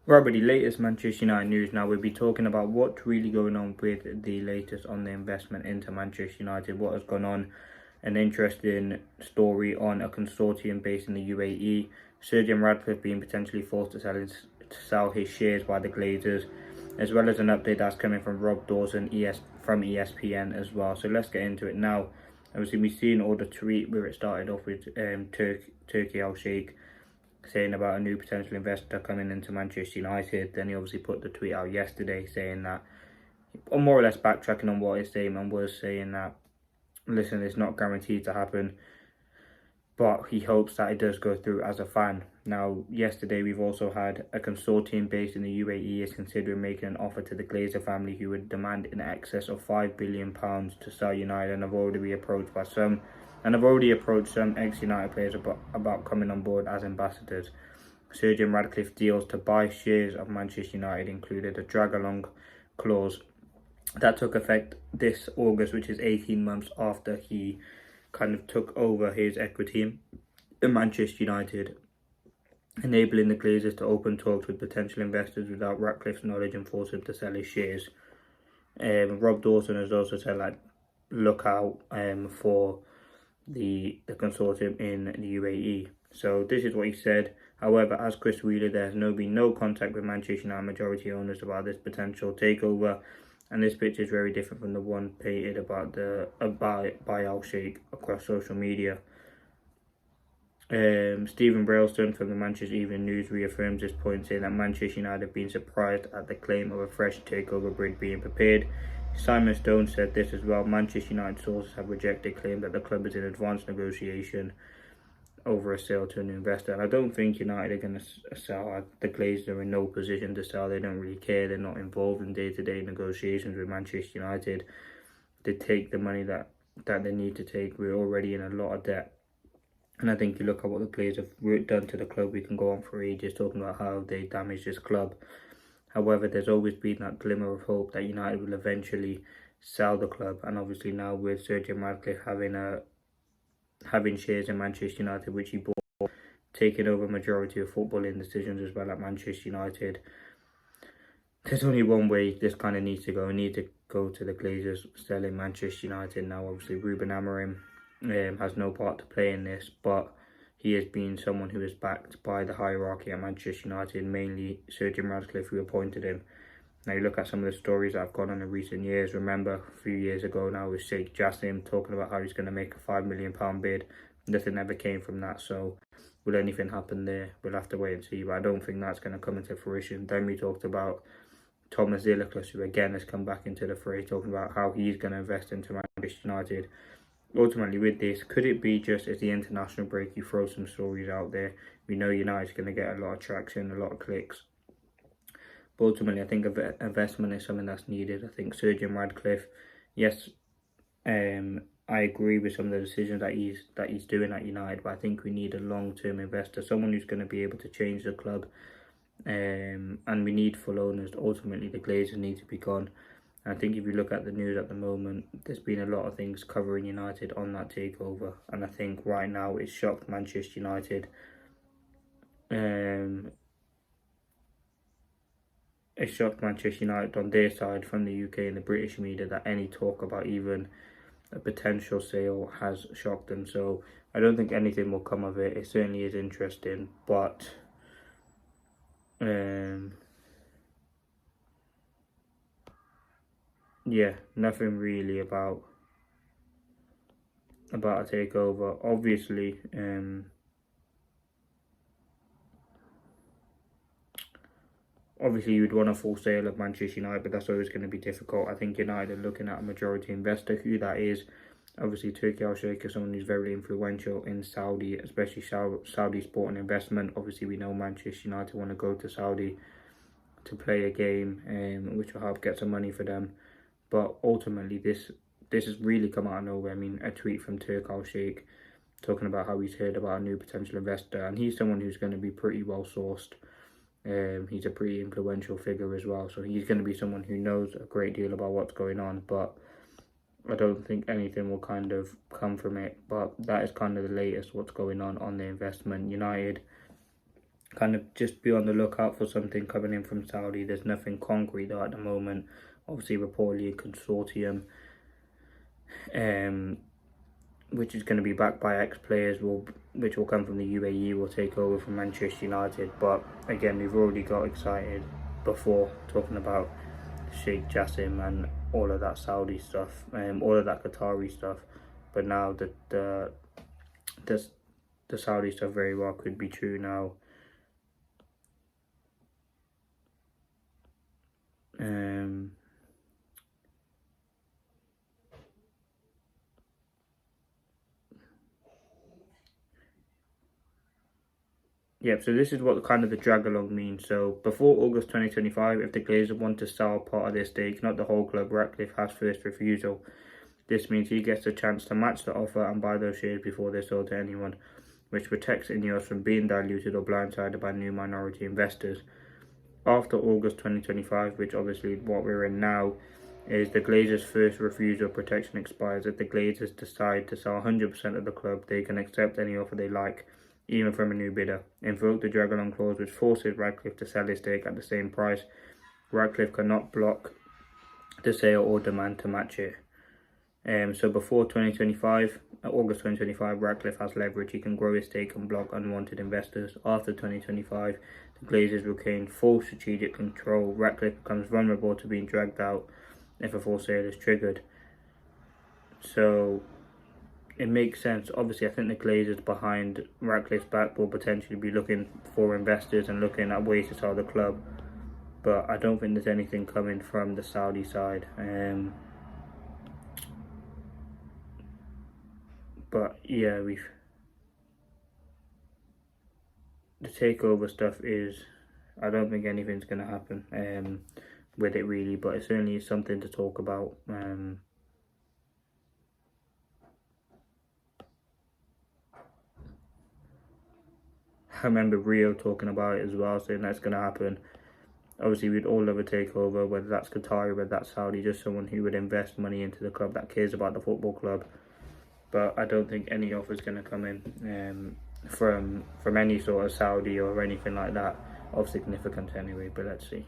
Right, with the latest Manchester United news, now we'll be talking about what's really going on with the latest on the investment into Manchester United, what has gone on, an interesting story on a consortium based in the UAE, Sir Jim Ratcliffe being potentially forced to sell his shares by the Glazers, as well as an update that's coming from Rob Dawson from ESPN as well. So let's get into it now. Obviously, we've seen all the tweet where it started off with Turkey Al Sheikh saying about a new potential investor coming into Manchester United. Then he obviously put the tweet out yesterday saying that, or more or less backtracking on what his statement was, saying that, listen, it's not guaranteed to happen, but he hopes that it does go through as a fan. Now, yesterday we've also had a consortium based in the UAE is considering making an offer to the Glazer family, who would demand in excess of £5 billion to sell United, and have already been approached by some ex-United players about coming on board as ambassadors. Sir Jim Ratcliffe deals to buy shares of Manchester United included a drag-along clause that took effect this August, which is 18 months after he kind of took over his equity in Manchester United, enabling the Glazers to open talks with potential investors without Ratcliffe's knowledge and force him to sell his shares. Rob Dawson has also said, like, look out for the consortium in the UAE. So this is what he said. However, as Chris Wheeler, there has been no contact with Manchester United majority owners about this potential takeover, and this picture is very different from the one painted about by Al Sheikh across social media. Stephen Brailston from the Manchester Evening News reaffirms this point, saying that Manchester United have been surprised at the claim of a fresh takeover bid being prepared. Simon Stone said this as well. Manchester United sources have rejected claim that the club is in advanced negotiation over a sale to an investor. And I don't think United are going to sell. The Glazers are in no position to sell. They don't really care. They're not involved in day-to-day negotiations with Manchester United. They take the money that they need to take. We're already in a lot of debt. And I think you look at what the Glazers have done to the club, we can go on for ages talking about how they damaged this club. However, there's always been that glimmer of hope that United will eventually sell the club, and obviously now with Sir Jim Ratcliffe having shares in Manchester United, which he bought, taking over majority of footballing decisions as well at Manchester United, there's only one way this kind of needs to go. We need to go to the Glazers selling Manchester United now. Obviously, Ruben Amorim has no part to play in this, but he has been someone who is backed by the hierarchy at Manchester United, mainly Sir Jim Ratcliffe, who appointed him. Now you look at some of the stories that have gone on in recent years. Remember, a few years ago now, with Sheikh Jassim talking about how he's going to make a £5 million bid. Nothing ever came from that, so will anything happen there? We'll have to wait and see, but I don't think that's going to come into fruition. Then we talked about Thomas Zillikus, who again has come back into the fray, talking about how he's going to invest into Manchester United. Ultimately, with this, could it be just as the international break, you throw some stories out there? We know United's going to get a lot of traction, a lot of clicks. But ultimately, I think investment is something that's needed. I think Sir Jim Ratcliffe, yes, I agree with some of the decisions that he's doing at United, but I think we need a long-term investor, someone who's going to be able to change the club. And we need full owners. Ultimately, the Glazers need to be gone. I think if you look at the news at the moment, there's been a lot of things covering United on that takeover, and I think right now it's shocked Manchester United. It shocked Manchester United on their side from the UK and the British media that any talk about even a potential sale has shocked them. So I don't think anything will come of it. It certainly is interesting, but yeah, nothing really about a takeover. Obviously, you'd want a full sale of Manchester United, but that's always going to be difficult. I think United are looking at a majority investor. Who that is, obviously Turkey Al Sheikh is someone who's very influential in Saudi, especially Saudi sport and investment. Obviously, we know Manchester United want to go to Saudi to play a game, which will help get some money for them. But ultimately, this has really come out of nowhere. I mean, a tweet from Turkey Al Sheikh talking about how he's heard about a new potential investor, and he's someone who's going to be pretty well sourced. He's a pretty influential figure as well, so he's going to be someone who knows a great deal about what's going on, but I don't think anything will kind of come from it. But that is kind of the latest what's going on the investment. United kind of just be on the lookout for something coming in from Saudi. There's nothing concrete though at the moment. Obviously, reportedly a consortium, which is going to be backed by ex-players, which will come from the UAE, will take over from Manchester United. But again, we've already got excited before talking about Sheikh Jassim and all of that Saudi stuff, all of that Qatari stuff. But now that the Saudi stuff very well could be true now. Yep, so this is what kind of the drag along means. So before August 2025, if the Glazers want to sell part of their stake, not the whole club, Ratcliffe has first refusal. This means he gets a chance to match the offer and buy those shares before they're sold to anyone, which protects Ineos from being diluted or blindsided by new minority investors. After August 2025, which obviously what we're in now, is the Glazers' first refusal protection expires. If the Glazers decide to sell 100% of the club, they can accept any offer they like, even from a new bidder. Invoke the drag-along clause, which forces Ratcliffe to sell his stake at the same price. Ratcliffe cannot block the sale or demand to match it. So before 2025, August 2025, Ratcliffe has leverage. He can grow his stake and block unwanted investors. After 2025, the Glazers retain full strategic control. Ratcliffe becomes vulnerable to being dragged out if a full sale is triggered. So it makes sense. Obviously, I think the Glazers behind Ratcliffe's back will potentially be looking for investors and looking at ways to sell the club. But I don't think there's anything coming from the Saudi side. But yeah, the takeover stuff is, I don't think anything's going to happen with it really, but it certainly is something to talk about. I remember Rio talking about it as well, saying that's going to happen. Obviously, we'd all love a takeover, whether that's Qatari, whether that's Saudi, just someone who would invest money into the club, that cares about the football club. But I don't think any offer is going to come in from any sort of Saudi or anything like that of significance anyway, but let's see.